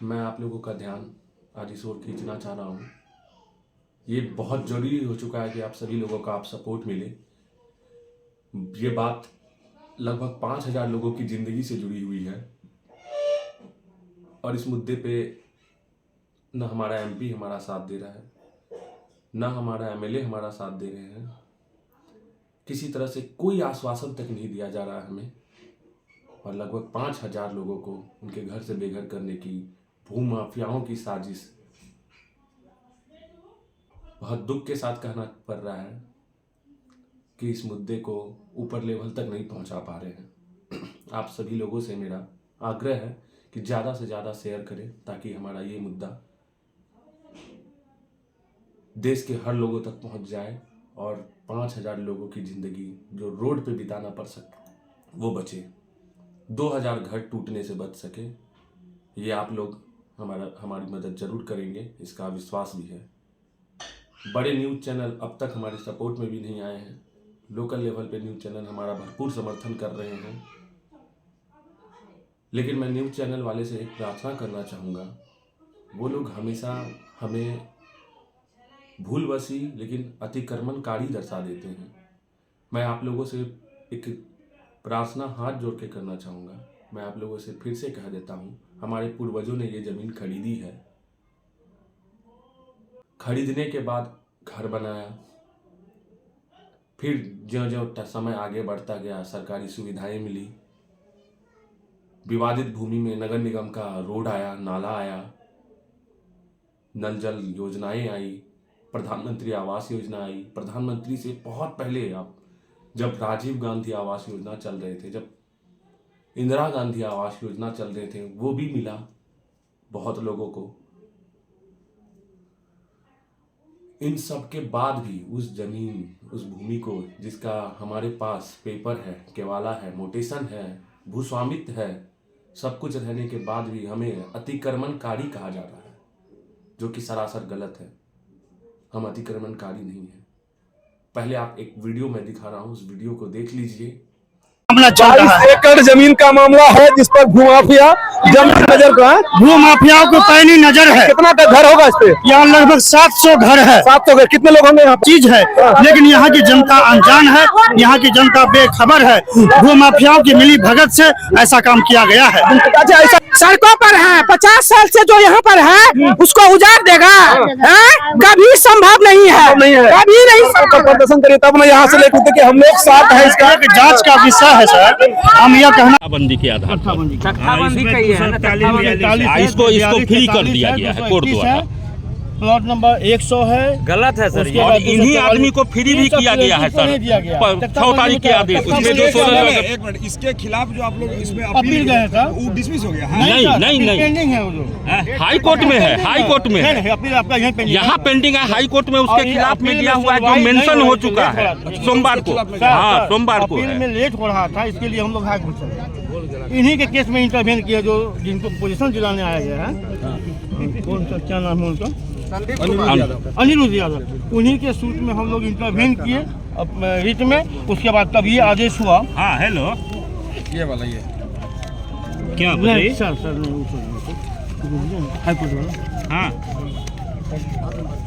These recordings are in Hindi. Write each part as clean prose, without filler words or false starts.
मैं आप लोगों का ध्यान आज इस ओर खींचना चाह रहा हूँ। ये बहुत ज़रूरी हो चुका है कि आप सभी लोगों का आप सपोर्ट मिले। ये बात लगभग 5000 लोगों की ज़िंदगी से जुड़ी हुई है और इस मुद्दे पे न हमारा एमपी हमारा साथ दे रहा है, न हमारा एमएलए हमारा साथ दे रहे हैं। किसी तरह से कोई आश्वासन तक नहीं दिया जा रहा है हमें, और लगभग 5000 लोगों को उनके घर से बेघर करने की भूमाफियाओं की साजिश। बहुत दुख के साथ कहना पड़ रहा है कि इस मुद्दे को ऊपर लेवल तक नहीं पहुंचा पा रहे हैं। आप सभी लोगों से मेरा आग्रह है कि ज़्यादा से ज़्यादा शेयर करें ताकि हमारा ये मुद्दा देश के हर लोगों तक पहुंच जाए और 5000 लोगों की ज़िंदगी जो रोड पे बिताना पड़ सके वो बचे, 2000 घर टूटने से बच सके। ये आप लोग हमारी मदद ज़रूर करेंगे, इसका विश्वास भी है। बड़े न्यूज़ चैनल अब तक हमारे सपोर्ट में भी नहीं आए हैं। लोकल लेवल पे न्यूज़ चैनल हमारा भरपूर समर्थन कर रहे हैं, लेकिन मैं न्यूज़ चैनल वाले से एक प्रार्थना करना चाहूँगा। वो लोग हमेशा हमें भूलवशी लेकिन अतिक्रमणकारी दर्शा देते हैं। मैं आप लोगों से एक प्रार्थना हाथ जोड़ के करना चाहूँगा। मैं आप लोगों से फिर से कह देता हूँ, हमारे पूर्वजों ने ये ज़मीन खरीदी है, खरीदने के बाद घर बनाया, फिर ज्यों-ज्यों समय आगे बढ़ता गया सरकारी सुविधाएं मिली, विवादित भूमि में नगर निगम का रोड आया, नाला आया, नल जल योजनाएं आई, प्रधानमंत्री आवास योजना आई। प्रधानमंत्री से बहुत पहले, आप जब राजीव गांधी आवास योजना चल रहे थे, जब इंदिरा गांधी आवास योजना चल रहे थे, वो भी मिला बहुत लोगों को। इन सब के बाद भी उस जमीन, उस भूमि को जिसका हमारे पास पेपर है, केवाला है, मोटेशन है, भूस्वामित्व है, सब कुछ रहने के बाद भी हमें अतिक्रमणकारी कहा जा रहा है, जो कि सरासर गलत है। हम अतिक्रमणकारी नहीं हैं। पहले आप एक वीडियो मैं दिखा रहा हूँ, उस वीडियो को देख लीजिए। 40 एकड़ जमीन का मामला है जिस पर भूमाफिया जमीन नजर का भूमाफियाओं को पैनी नजर है। कितना का घर होगा इस पे? यहाँ लगभग 700 घर है। 700 घर। कितने लोग होंगे यहाँ पे? चीज है, लेकिन यहाँ की जनता अनजान है, यहाँ की जनता बेखबर है। भूमाफियाओं की मिली भगत से ऐसा काम किया गया है। अच्छा, ऐसा सड़कों पर है, 50 साल से जो यहाँ पर है उसको उजाड़ देगा, कभी संभव नहीं है, कभी नहीं संभव। प्रदर्शन करिए तब ना यहाँ से लेकर के हम लोग साथ है। इसका एक जांच का विषय है सर। हम यह कहना बंदी के आधार पर इसको फ्री कर दिया गया है कोर्ट द्वारा। प्लॉट नंबर 100 है, गलत है सर। और इन्हीं आदमी को फ्री भी किया गया है सर 6 तारीख के आदेश। उसमें जो 16 एक मिनट, इसके खिलाफ जो आप लोग इसमें अपील गए था वो डिसमिस हो गया। नहीं पेंडिंग है, वो हाई कोर्ट में है, हाई कोर्ट में है, अपील आपका यहाँ पेंडिंग है, हाई कोर्ट में उसके खिलाफ में दिया हुआ है, जो मेंशन हो चुका है सोमवार को। हाँ, सोमवार को अपील में लेट हो रहा था, इसके लिए हम लोग हाई कोर्ट चले। इन्हीं के केस में इंटरवेन किया, जो जिनको पोजीशन दिलाने आया गया है। कौन सा, क्या नाम है उनका? अनिरुद्ध यादव। उन्हीं के सूट में हम लोग इंटरवेन किए रिट में। उसके बाद तब ये आदेश हुआ। हाँ, हेलो, ये वाला ये क्या नहीं सर, हाई कोर्ट वाला। हाँ,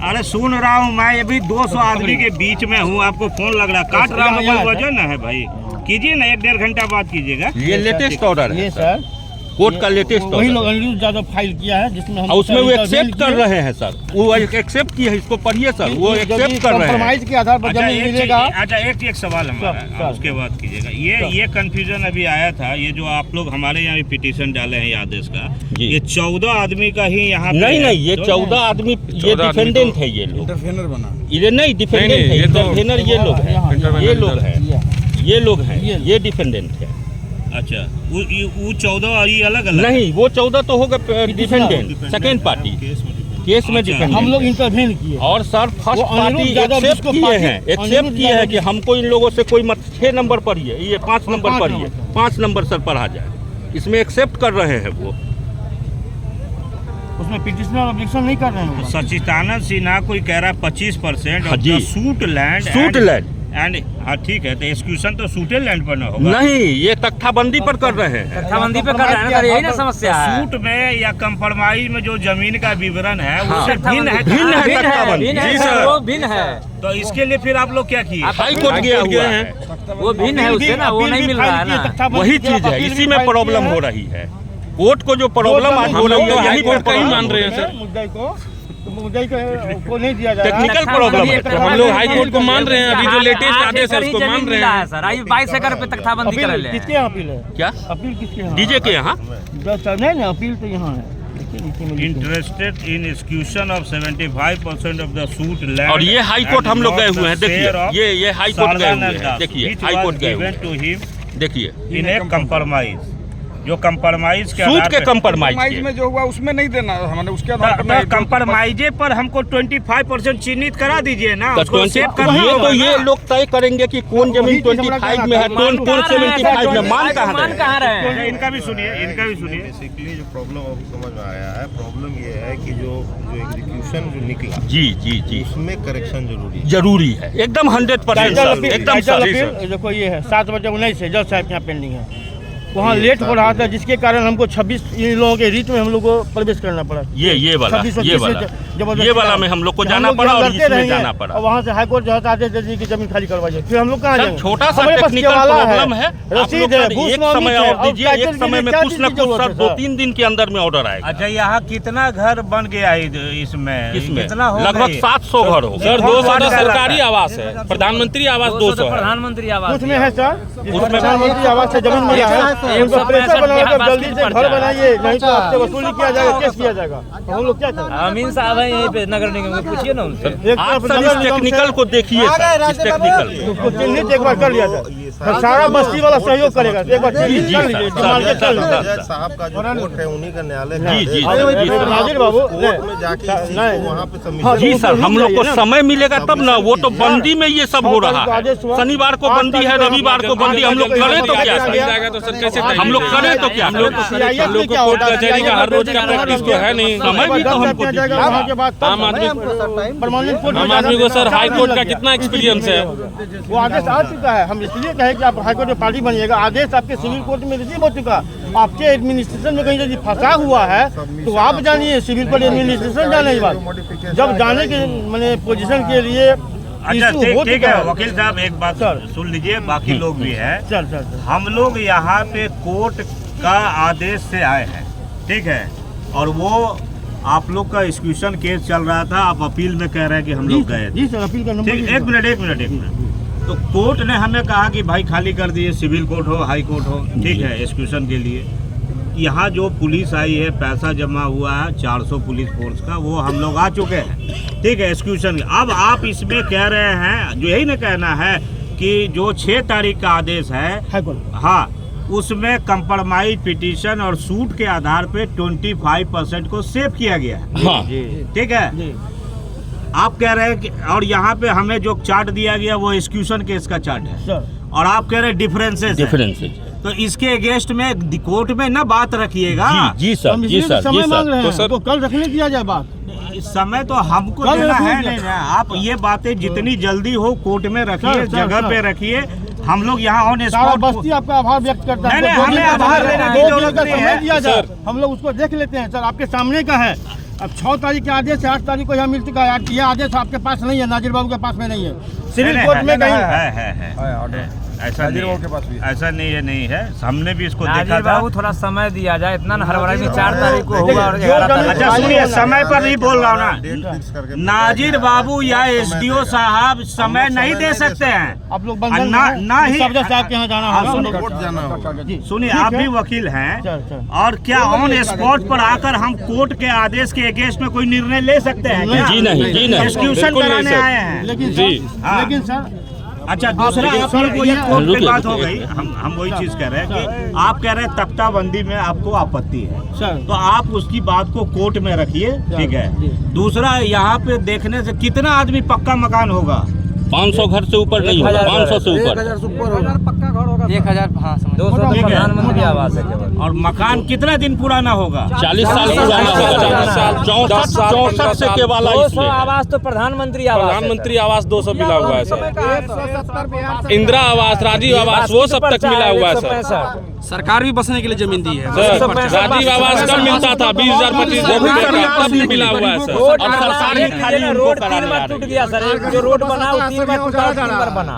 अरे सुन रहा हूँ मैं, अभी 200 आदमी के बीच में हूँ, आपको फोन लग रहा, काट रहा हूँ, कोई वजह ना है भाई। कीजिए ना, 1-1.5 घंटा बाद कीजिएगा। ये लेटेस्ट ऑर्डर है सर, कोर्ट का लेटेस्ट वही लोग अनिरुद्ध यादव फाइल किया है, जिसमें हम उसमें वो एक्सेप्ट कर रहे हैं सर। वो एक्सेप्ट किया है, इसको पढ़िए सर, वो एक्सेप्ट कर रहे हैं। कंप्रोमाइज के आधार पर जमीन मिलेगा। अच्छा, एक सवाल हमारा, उसके बाद कीजिएगा। ये कंफ्यूजन अभी आया था, ये जो आप लोग हमारे यहाँ पिटीशन डाले हैं आदेश का, ये 14 आदमी का ही यहाँ नहीं, ये 14 आदमी, ये डिफेंडेंट है, ये लोग इंटरफेनर बना, ये नहीं डिफेंडेंट है, इंटरफेनर ये लोग हैं, ये लोग हैं, ये डिफेंडेंट है। अच्छा, वो 14 और ये अलग अलग नहीं, वो 14 तो होगा डिफेंडेंट, सेकेंड पार्टी केस में डिफेंडेंट। हम लोग इंटरवेन किए और सर फर्स्ट पार्टी एक्सेप्ट किए हैं कि हमको इन लोगों से कोई मत 6 नंबर पढ़िए, ये 5 नंबर पढ़िए, 5 नंबर सर पढ़ा जाए, इसमें एक्सेप्ट कर रहे हैं। वो उसमें पिटिशनर ऑब्जेक्शन नहीं कर रहे हैं। सचिदानंद सिन्हा कोई कह रहा है 25% सूट लैंड एंड हाँ ठीक है, तो एक्सक्यूशन तो सूटेड लैंड पर ना होगा। नहीं, ये तख्ताबंदी पर कर रहे हैं। तख्ताबंदी पे कर रहे हैं ना, यही ना समस्या है। सूट में या कंप्रोमाइज में जो जमीन का विवरण है हाँ। उससे भिन्न है। भिन्न है तख्ताबंदी। भिन्न जी है सर। सर, वो भिन्न है। तो इसके लिए फिर आप लोग क्या किए? हाई कोर्ट गया हुआ है, वो भिन्न है उससे ना, वो नहीं मिल रहा है ना। वही चीज है, इसी में प्रॉब्लम हो रही है। कोर्ट को जो प्रॉब्लम आज हो रही है यही पर कहीं मान रहे हैं सर। मुद्दई को नहीं दिया जा रहा है। टेक्निकल प्रॉब्लम है, तो हम लोग हाई कोर्ट को मान रहे हैं। अभी जो लेटेस्ट आदेश है उसको मान रहे हैं सर। आई 22 एकड़ पे तख्ताबंदी कर ले। किसके यहाँ अपील है? क्या अपील किसके यहाँ? डीजे के यहाँ नहीं, अपील तो यहाँ है। Interested in execution of 75% of the suit land. और ये हाई कोर्ट हम लोग गए हुए हैं। देखिए ये हाई कोर्ट गए हुए हैं। देखिए हाई कोर्ट गए हुए हैं। देखिए इन ए कंप्रोमाइज, जो कंप्रोमाइज के सूट आधार के पे- कंप्रोमाइज में जो हुआ उसमें नहीं देना हमने, उसके आधार पर तो कंप्रोमाइजे पर हमको 25% चिन्हित करा दीजिए ना, उसको सेव करना ये तो होगा ये ना। लोग तय करेंगे कि कौन जमीन 25 में है, कौन 75 में, मान कहाँ मान रहे कहाँ रहे हैं? इनका भी सुनिए, इनका भी सुनिए। बेसिकली जो प्रॉब्लम अभी समझ में आया है, प्रॉब्लम ये है कि जो एग्जीक्यूशन जो निकला जी जी जी उसमें करेक्शन जरूरी है। जरूरी है, एकदम 100% सर, एकदम सर। देखो ये है 7:19 से जज साहब के यहाँ पेंडिंग है। वहाँ लेट हो रहा था, जिसके कारण हमको 26 इन लोगों के रीत में हम लोग को प्रवेश करना पड़ा। ये वाला 26 ये वाला जबरदस्ती ये वाला में हम लोग को हम जाना लोग पड़ा यहाँ और लड़ते इसमें रहेंगे। जाना पड़ा। और वहाँ से हाई कोर्ट जो है आदेश दे दी कि जमीन खाली करवाइए, फिर हम लोग कहाँ सर जाएंगे? छोटा सा हमारे पास टेक्निकल केवाला प्रॉब्लम है। आप रसीद लोग है, सर घूस एक मामले समय है, और दीजिए, टाइटल एक के समय लिए में क्या कुछ चीज़ न की कुछ जरूरत सर है, 2-3 दिन के अंदर में ऑर्डर आएगा। अच्छा, यहाँ कितना घर बन गया है इसमें? इसमें कितना हो लगभग गई? 700 घर हो सर, 200 तो सरकारी आवास है, प्रधानमंत्री आवास 200 तो प्रधानमंत्री आवास उसमें है सर, उसमें प्रधानमंत्री आवास से जमीन मिला है। उनको प्रेशर बनाकर जल्दी से घर बनाइए, नहीं तो आपसे वसूली किया जाएगा, केस किया जाएगा। तो हम लोग क्या करें? अमीन साहब है यहीं पे नगर निगम में, पूछिए ना उनसे। एक आप तरफ सर नगर इस निगम टेक्निकल से को देखिए सर, इस टेक्निकल को। उसको चिन्हित एक बार कर लिया जाए, फिर सारा बस्ती वाला सहयोग करेगा। एक बार चिन्हित कर लीजिए, संभाल के चल लीजिए। जज साहब का जो कोर्ट है उन्हीं का न्यायालय का जी, जी, आदेश जी, है। नाजिर बाबू कोर्ट में जाके इस चीज को वहाँ पे सबमिशन जी सर, हम लोग को समय मिलेगा तब ना। वो तो बंदी में ये सब हो रहा है। शनिवार को बंदी है, रविवार को बंदी। हम लोग करें तो क्या सर? हम लोग करें तो क्या? हम लोग को कोर्ट कचहरी का हर रोज का प्रैक्टिस तो है नहीं। समय भी तो हमको जाएगा वहाँ के बाद आम आदमी को सर हाई कोर्ट का कितना एक्सपीरियंस है? वो आदेश आ चुका है। हम इसलिए कहे कि आप हाई कोर्ट में पार्टी बनिएगा। आदेश आपके सिविल कोर्ट में रिसीव हो चुका। आपके एडमिनिस्ट्रेशन में कहीं यदि फंसा हुआ है तो आप जानिए, सिविल कोर्ट एडमिनिस्ट्रेशन जाने के बाद जब जाने के मैंने पोजीशन के लिए अच्छा issue हो ठीक चुका है वकील साहब, एक बात सुन लीजिए, बाकी लोग भी हैं। चल चल चल। हम लोग यहाँ पे कोर्ट का आदेश से आए हैं, ठीक है, और वो आप लोग का एक्सक्यूशन केस चल रहा था, आप अपील में कह रहे हैं कि हम लोग गए। जी सर, अपील का नंबर ठीक, एक मिनट। तो कोर्ट ने हमें कहा कि भाई खाली कर दिए, सिविल कोर्ट हो, हाई कोर्ट हो, ठीक है, एक्सक्यूशन के लिए। यहाँ जो पुलिस आई है, पैसा जमा हुआ है 400 पुलिस फोर्स का, वो हम लोग आ चुके हैं, ठीक है, एक्सक्यूशन। अब आप इसमें कह रहे हैं, जो यही ना कहना है कि जो 6 तारीख का आदेश है, हाई कोर्ट, हाँ, उसमें कंप्रोमाइज पिटीशन और सूट के आधार पे 25% को सेव किया गया है। हाँ ठीक है, आप कह रहे हैं कि, और यहाँ पे हमें जो चार्ट दिया गया वो एक्सक्यूशन केस का चार्ट है, सर। और आप कह रहे हैं डिफरेंसेस है। तो इसके अगेंस्ट में कोर्ट में ना बात रखिएगा। जी सर, हम जी इसलिए सर, समय जी मांग सर। रहे तो हैं, सर तो कल रखने दिया जाए बात। इस समय तो हमको कल देना है रखिए। नहीं, आप ये बातें जितनी जल्दी हो कोर्ट में रखिए, सर, जगह सर। पे रखिए। हम लोग यहाँ ऑन सारा स्पॉट बस्ती आपका आभार व्यक्त करता है। नहीं, हमको हमें दो दिन का आभार समय- देने की 2 दिन जरूरत का नहीं समय है। दिया जाए, हम लोग उसको देख लेते हैं। सर आपके सामने का है। अब 6 तारीख के आदेश से 8 तारीख को यहाँ मिल चुका है। ये आदेश आपके पास नहीं है, नाजिर बाबू के पास में नहीं है, सिविल कोर्ट में कहीं है। ऐसा नहीं है, ऐसा नहीं है, हमने भी इसको देखा नाजिर था। बाबू थोड़ा समय दिया जाए, इतना हड़बड़ाई में 4 तारीख को हुआ और 11 तारीख अच्छा को। सुनिए, समय पर नहीं बोल रहा हूँ ना, डेट फिक्स करके नाजिर बाबू या एसडीओ साहब समय नहीं दे सकते हैं। आप लोग बंधन ना ही सफदर साहब के यहाँ जाना हाँ, होगा। सुनिए, हम लोग- कोर्ट जाना होगा। जी, सुनिए, ठीक आप है। भी वकील हैं, चल। और क्या ऑन स्पॉट पर आकर हम कोर्ट के आदेश के अगेंस्ट में कोई निर्णय ले सकते हैं क्या? जी नहीं, जी नहीं, एक्सक्यूशन बिल्कुल नहीं कराने सर। आए हैं। लेकिन सर अच्छा, दूसरा आप- आप लोग ये कोर्ट रुकिए, पे बात हो रुकिए। गई, हम वही चीज कह रहे हैं कि आप कह रहे हैं तख्ताबंदी में आपको आपत्ति है, सर तो आप उसकी बात को कोर्ट में रखिए, ठीक जी। है। दूसरा, यहाँ पे देखने से कितना आदमी पक्का मकान होगा? 500 घर से ऊपर नहीं होगा, 500 से ऊपर। 1000 हाँ, 200 तो प्रधानमंत्री आवास है केवल। और मकान कितना दिन पुराना होगा? 40 साल पुराना होगा। 64 से के वाला 200 आवास तो प्रधानमंत्री आवास 200 मिला हुआ है सर। इंदिरा आवास, राजीव आवास वो सब तक मिला हुआ है सर। सरकार भी बसने के लिए जमीन दी है। राजीव आवास कब मिलता था? 20,000 25,000 तब मिला हुआ है सर। और सरकार ही खाली रोड 3 बार टूट गया सर। एक जो रोड बना वो 3 बार टूटा, 3 बार बना।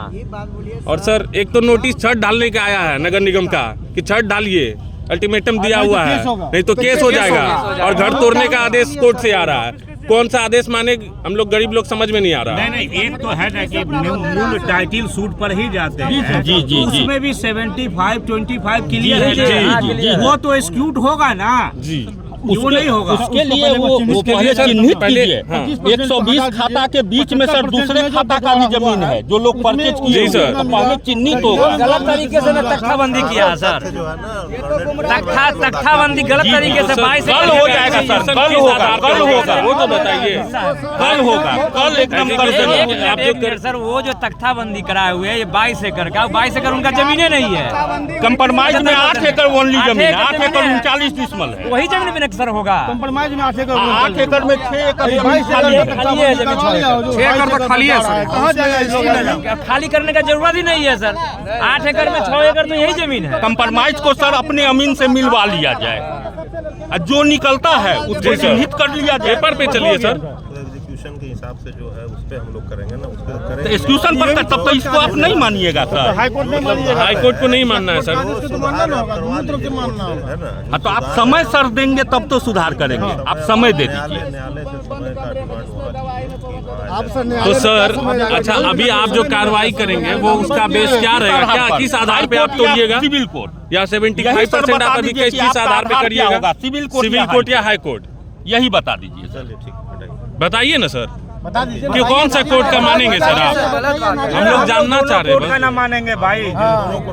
और सर एक तो नोटिस छत डालने का आया है नगर निगम का कि छत डालिए, अल्टीमेटम दिया हुआ है, नहीं तो केस हो जाएगा। और घर तोड़ने का आदेश कोर्ट से आ रहा है। कौन सा आदेश माने हम लोग गरीब लोग समझ में नहीं आ रहा। नहीं, एक तो है ना कि मूल टाइटल सूट पर ही जाते हैं। जी। उसमें भी 75 25 क्लियर है। जी। वो तो एक्सक्यूट होगा ना जी। वो नहीं होगा। उसके लिए वो पहले चिन्हित कीजिए। 120 खाता के बीच में सर दूसरे खाता का भी जमीन है जो लोग परचेज किए सर, तो पहले चिन्हित होगा। गलत तरीके से तख्ताबंदी किया सर। तख्ताबंदी गलत तरीके से 22 कल हो जाएगा सर। कल होगा वो तो बताइए। कल होगा, कल एकदम कर देंगे सर। वो जो तख्ताबंदी कराए हुए है ये 22 एकड़ का, 22 एकड़ उनका जमीने नहीं है। कंप्रोमाइज में 8 एकड़ ओनली जमीन, 8 एकड़ 39 डिसमल है। वही जमीन में सर होगा। कंप्रोमाइज में 8 एकड़ में 6 एकड़ खाली है जमीन। 6 एकड़ तो खाली है सर। कहाँ जाएगा? खाली करने का जरूरत ही नहीं है सर। 8 एकड़ में 6 एकड़ तो यही जमीन है। कंप्रोमाइज को सर अपने अमीन से मिलवा लिया जाए, जो निकलता है उसको चिन्हित कर लिया जाए। पेपर पे चलिए सर। एग्जीक्यूशन के हिसाब से जो है उस पे हम लोग करेंगे ना, उस पे करेंगे। तो एक्सक्यूशन पर तब तो इसको आप नहीं मानिएगा सर। हाईकोर्ट में मानिएगा। हाईकोर्ट को नहीं मानना है सर। हाँ तो आप समय सर देंगे तब तो सुधार करेंगे। आप समय दे दीजिए। न्यायालय से समय का डिमांड हुआ तो सर अच्छा अभी आप जो कार्रवाई करेंगे वो उसका बेस क्या रहेगा? क्या किस आधार पे आप तोड़िएगा? सिविल कोर्ट या 75% आप अभी किस आधार पे करिएगा? सिविल कोर्ट या हाई कोर्ट? यही बता दीजिए सर। बताइए ना सर। कि कौन सा कोर्ट का मानेंगे सर आप? हम लोग जानना चाह रहे हैं। कोर्ट का ना मानेंगे भाई।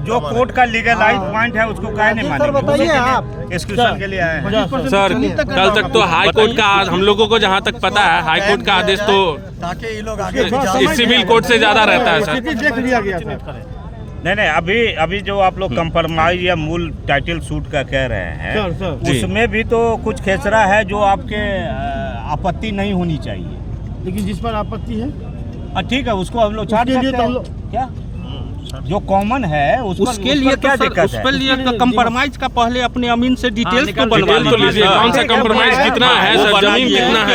जो कोर्ट का लीगलाइज पॉइंट है उसको काहे नहीं मानेंगे? एक्सक्यूशन के लिए आए हैं सर। कल तक तो हाई कोर्ट का हम लोगों को जहाँ तक पता है हाई कोर्ट का आदेश तो सिविल कोर्ट से ज्यादा रहता है सर। देख लिया गया सर। नहीं, अभी जो आप लोग कंप्रोमाइज या मूल टाइटल सूट का कह रहे हैं उसमें भी तो कुछ खेसरा है जो आपके आपत्ति नहीं होनी चाहिए। लेकिन जिस पर आपत्ति है ठीक है उसको हम लोग छाट सकते हैं। क्या जो कॉमन है उसके लिए क्या दिक्कत है? उसके लिए कंप्रोमाइज का पहले अपने अमीन से डिटेल्स तो बनवा लीजिए। कौन सा कंप्रोमाइज कितना है सर? जमीन कितना है?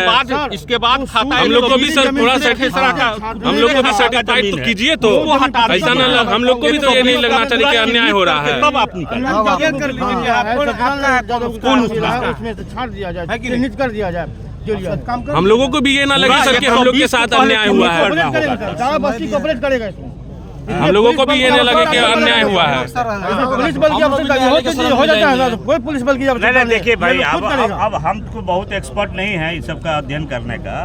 इसके बाद खाता हम लोग को भी सर थोड़ा हम लोग को भी सर्टिफाइड तो कीजिए। तो ऐसा ना लग हम लोग को भी तो ये नहीं लगना चाहिए कि अन्याय हो रहा है। तब आप उसमें से छाट दिया जाए, चिन्हित कर दिया जाए। हम लोगों को भी ये ना लगे सर कि हम लोग के साथ अन्याय हुआ है। हम लोगों को भी ये नहीं लगे कि अन्याय हुआ है। पुलिस बल की आवश्यकता हो जाता है ना, कोई पुलिस बल की आवश्यकता नहीं। देखिए भाई अब हमको बहुत एक्सपर्ट नहीं है इस सब का अध्ययन करने का।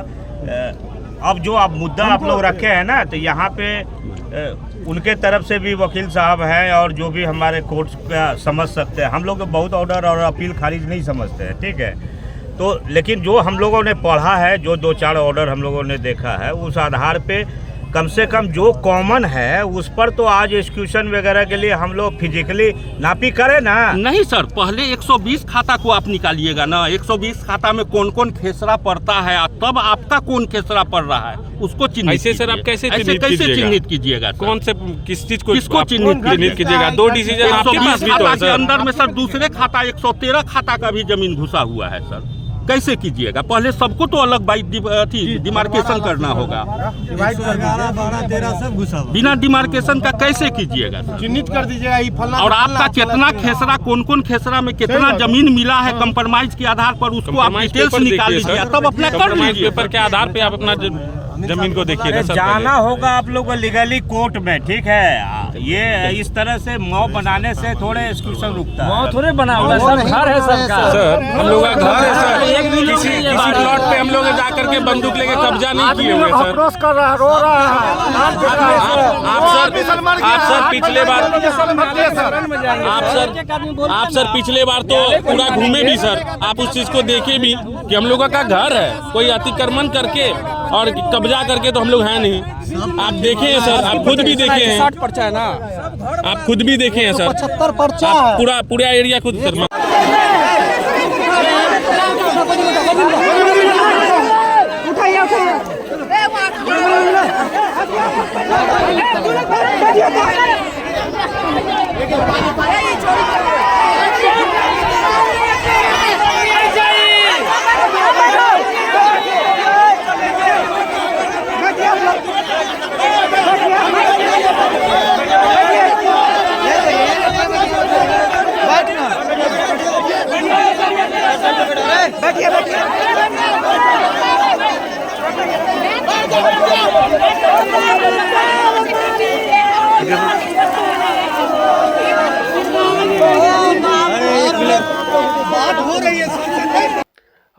अब जो आप मुद्दा आप लोग रखे हैं ना, तो यहाँ पे उनके तरफ से भी वकील साहब हैं और जो भी हमारे कोर्ट का समझ सकते हैं। हम लोग बहुत ऑर्डर और अपील खारिज नहीं समझते हैं, ठीक है। तो लेकिन जो हम लोगों ने पढ़ा है, जो 2-4 ऑर्डर हम लोगों ने देखा है, उस आधार पे कम से कम जो कॉमन है उस पर तो आज एक्सक्यूशन वगैरह के लिए हम लोग फिजिकली नापी करें ना। नहीं सर, पहले 120 खाता को आप निकालिएगा ना। 120 खाता में कौन कौन खेसरा पड़ता है, तब आपका कौन खेसरा पड़ रहा है उसको चिन्हित। ऐसे सर आप कैसे चिन्हित कीजिएगा? कौन से किस चीज को किसको चिन्हित कीजिएगा? 2 डिसीजन आपके पास भी तो है सर। अंदर में सर दूसरे खाता 113 खाता का भी जमीन घुसा हुआ है सर। कैसे कीजिएगा? पहले सबको तो अलग डिमार्केशन करना होगा। 12-13 सब घुसा बिना डिमार्केशन का कैसे कीजिएगा? चिन्हित कर दीजिएगा। और आपका कितना खेसरा, कौन कौन खेसरा में कितना जमीन मिला है कंप्रोमाइज के आधार पर उसको आप डिटेल्स निकाल लीजिए, तब अपना कर लीजिए। पेपर के आधार पे आप अपना जमीन को देखिएगा सर। जाना होगा आप लोग को लीगली कोर्ट में, ठीक है। ये इस तरह से मॉब बनाने से थोड़े एक्सक्यूशन रुकता है। मॉब थोड़े बना हुआ सब घर है सबका सर। हम लोग का घर है सर। किसी प्लॉट पे हम लोग जाकर के बंदूक लेके कब्जा नहीं किए हुए सर। आप सर पिछले बार आप सर पिछले बार तो पूरा घूमे भी सर। आप उस चीज को देखे भी कि हम लोगों का घर है, कोई अतिक्रमण करके और कब्जा करके तो हम लोग हैं नहीं। आप देखे हैं सर, आप खुद भी देखे हैं। 60 पर्चा है ना, आप खुद भी देखे हैं सर। 75 पर्चा पूरा एरिया खुद सर।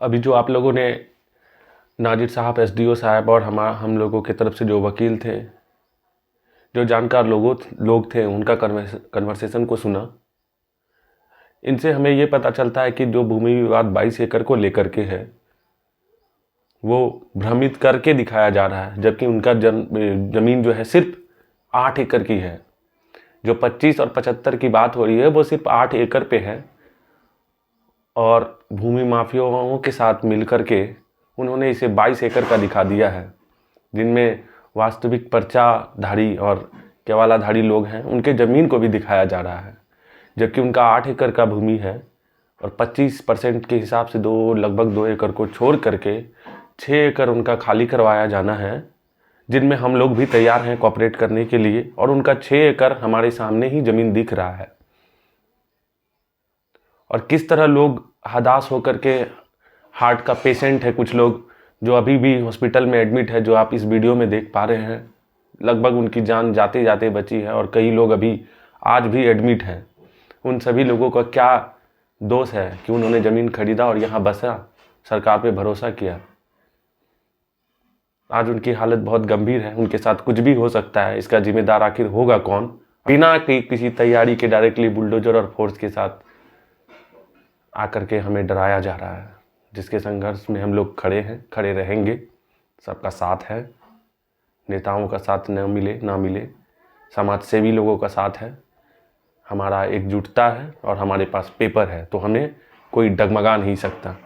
अभी जो आप लोगों ने नाजिर साहब, एसडीओ साहब और हम लोगों की तरफ से जो वकील थे, जो जानकार लोग थे, उनका कन्वर्सेशन को सुना, इनसे हमें ये पता चलता है कि जो भूमि विवाद 22 एकड़ को लेकर के है वो भ्रमित करके दिखाया जा रहा है, जबकि उनका ज़मीन जो है सिर्फ 8 एकड़ की है। जो 25 और 75 की बात हो रही है वो सिर्फ 8 एकड़ पे है और भूमि माफियाओं के साथ मिलकर के उन्होंने इसे 22 एकड़ का दिखा दिया है, जिनमें वास्तविक पर्चाधारी और केवालाधारी लोग हैं, उनके ज़मीन को भी दिखाया जा रहा है, जबकि उनका 8 एकड़ का भूमि है और 25% के हिसाब से लगभग 2 एकड़ को छोड़ करके 6 एकड़ उनका खाली करवाया जाना है, जिनमें हम लोग भी तैयार हैं कोऑपरेट करने के लिए, और उनका 6 एकड़ हमारे सामने ही ज़मीन दिख रहा है। और किस तरह लोग हताश होकर के, हार्ट का पेशेंट है कुछ लोग जो अभी भी हॉस्पिटल में एडमिट है, जो आप इस वीडियो में देख पा रहे हैं, लगभग उनकी जान जाते जाते बची है और कई लोग अभी आज भी एडमिट हैं। उन सभी लोगों का क्या दोष है कि उन्होंने ज़मीन खरीदा और यहाँ बसा, सरकार पे भरोसा किया। आज उनकी हालत बहुत गंभीर है, उनके साथ कुछ भी हो सकता है। इसका जिम्मेदार आखिर होगा कौन? बिना किसी तैयारी के डायरेक्टली बुलडोजर और फोर्स के साथ आकर के हमें डराया जा रहा है, जिसके संघर्ष में हम लोग खड़े हैं, खड़े रहेंगे। सबका साथ है, नेताओं का साथ न मिले, समाज सेवी लोगों का साथ है, हमारा एकजुटता है और हमारे पास पेपर है, तो हमें कोई डगमगा नहीं सकता।